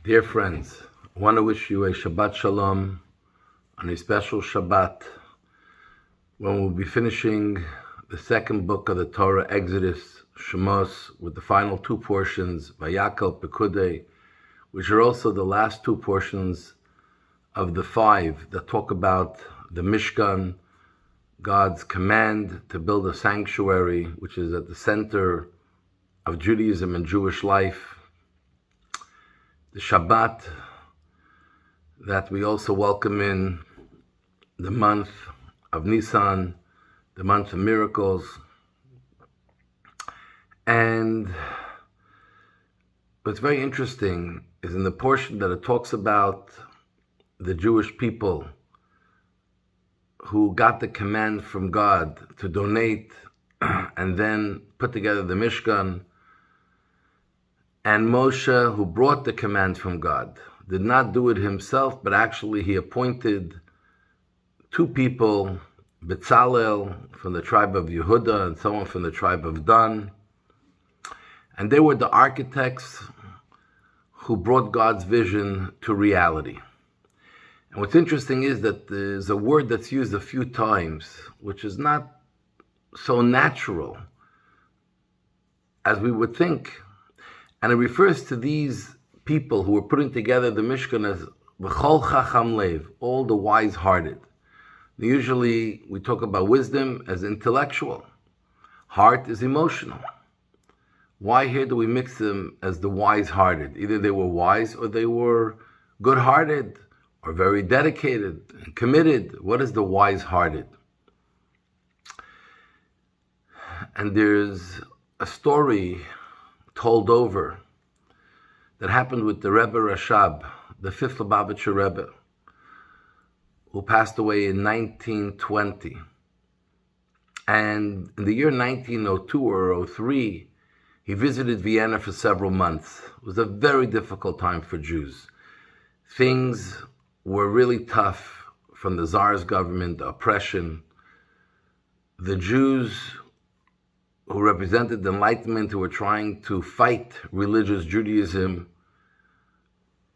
Dear friends, I want to wish you a Shabbat Shalom on a special Shabbat when we'll be finishing the second book of the Torah, Exodus, Shemos, with the final two portions, Vayakhel-Pekudei, which are also the last two portions of the five that talk about the Mishkan, God's command to build a sanctuary, which is at the center of Judaism and Jewish life. The Shabbat that we also welcome in the month of Nisan, the month of miracles. And what's very interesting is in the portion that it talks about the Jewish people who got the command from God to donate and then put together the Mishkan, and Moshe, who brought the command from God, did not do it himself, but actually he appointed two people, Bezalel from the tribe of Yehuda and someone from the tribe of Dan. And they were the architects who brought God's vision to reality. And what's interesting is that there's a word that's used a few times, which is not so natural as we would think. And it refers to these people who were putting together the Mishkan as V'chol Chacham Lev, all the wise-hearted. Usually we talk about wisdom as intellectual. Heart is emotional. Why here do we mix them as the wise-hearted? Either they were wise or they were good-hearted or very dedicated and committed. What is the wise-hearted? And there's a story told over that happened with the Rebbe Rashab, the fifth Lubavitcher Rebbe, who passed away in 1920. And in the year 1902 or 03, he visited Vienna for several months. It was a very difficult time for Jews. Things were really tough from the Tsar's government, the oppression. The Jews who represented the Enlightenment, who were trying to fight religious Judaism,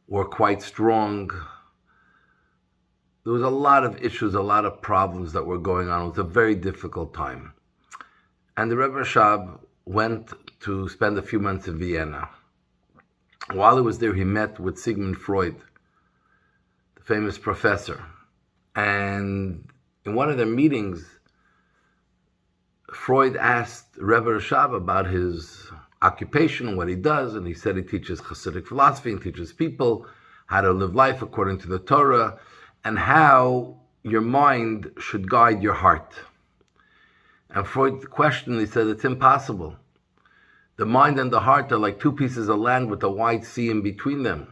were quite strong. There was a lot of issues, a lot of problems that were going on. It was a very difficult time. And the Rebbe Rashab went to spend a few months in Vienna. While he was there, he met with Sigmund Freud, the famous professor. And in one of their meetings, Freud asked Rebbe Rashab about his occupation and what he does, and he said he teaches Hasidic philosophy and teaches people how to live life according to the Torah and how your mind should guide your heart. And Freud questioned, he said, it's impossible. The mind and the heart are like two pieces of land with a wide sea in between them.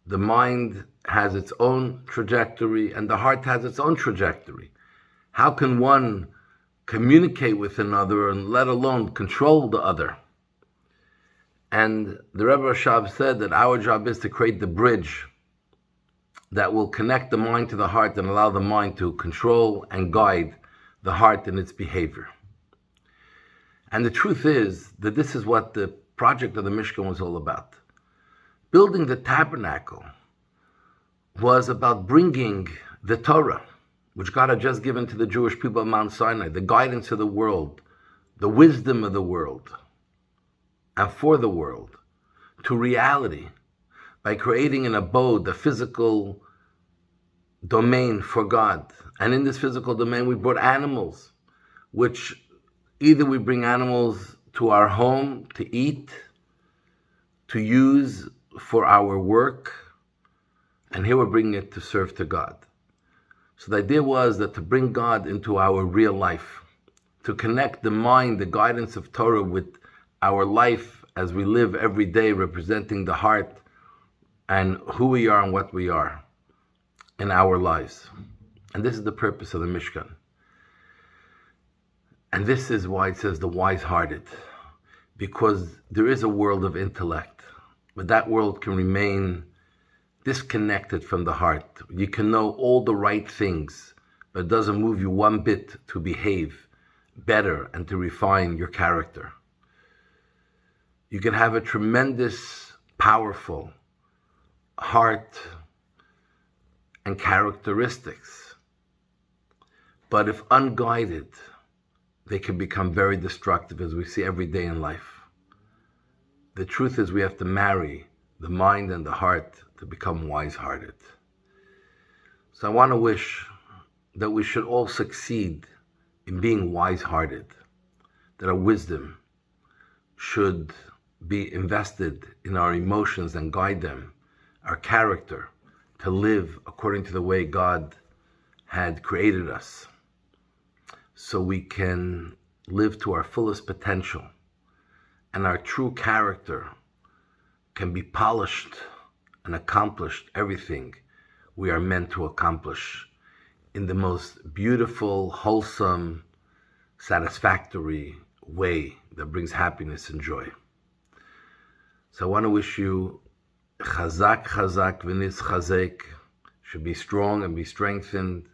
The mind has its own trajectory and the heart has its own trajectory. How can one communicate with another and let alone control the other? And the Rebbe Rashab said that our job is to create the bridge that will connect the mind to the heart and allow the mind to control and guide the heart in its behavior. And the truth is that this is what the project of the Mishkan was all about. Building the tabernacle was about bringing the Torah, which God had just given to the Jewish people of Mount Sinai, the guidance of the world, the wisdom of the world, and for the world, to reality, by creating an abode, a physical domain for God. And in this physical domain, we brought animals, which either we bring animals to our home to eat, to use for our work, and here we're bringing it to serve to God. So the idea was that to bring God into our real life, to connect the mind, the guidance of Torah with our life as we live every day, representing the heart and who we are and what we are in our lives. And this is the purpose of the Mishkan. And this is why it says the wise-hearted, because there is a world of intellect, but that world can remain disconnected from the heart. You can know all the right things, but it doesn't move you one bit to behave better and to refine your character. You can have a tremendous, powerful heart and characteristics. But if unguided, they can become very destructive, as we see every day in life. The truth is we have to marry the mind and the heart to become wise-hearted. So I want to wish that we should all succeed in being wise-hearted, that our wisdom should be invested in our emotions and guide them, our character, to live according to the way God had created us, so we can live to our fullest potential, and our true character can be polished and accomplished everything we are meant to accomplish in the most beautiful, wholesome, satisfactory way that brings happiness and joy. So I want to wish you chazak, chazak, v'nitz chazek, should be strong and be strengthened.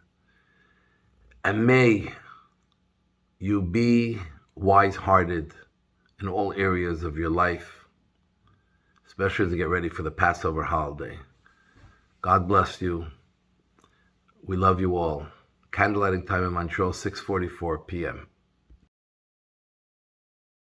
And may you be wise-hearted in all areas of your life, especially as you get ready for the Passover holiday. God bless you. We love you all. Candlelighting time in Montreal, 6:44 p.m.